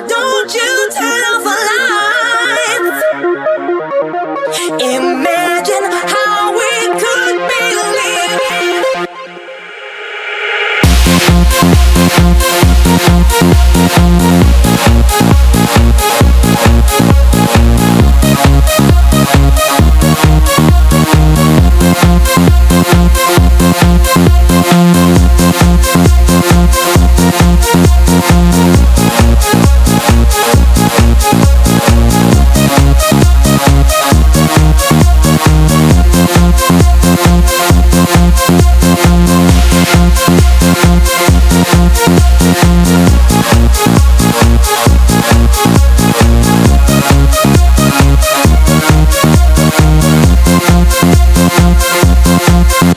don't you turn off the lights? Imagine how we could be living.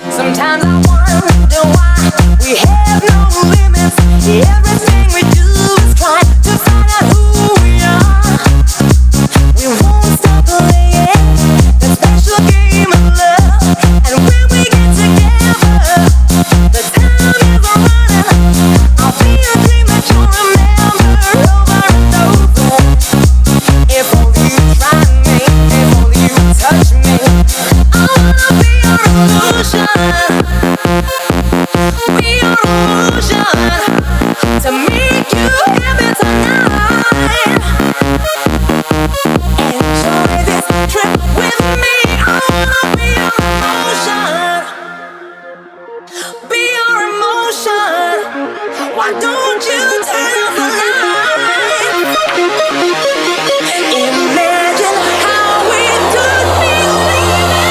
Sometimes I wonder why we have no limits. Everything we do is try to find out who we are. We won't stop playing the special game of love. And when we get together, the time is running. I'll be a dream that you'll remember over and over. If only you try me, if only you touch me, I wanna be your illusion. Be your illusion to make you happy tonight. Enjoy this trip with me. I wanna be your emotion. Be your emotion. Why don't you turn off the lights? Imagine how we could be living.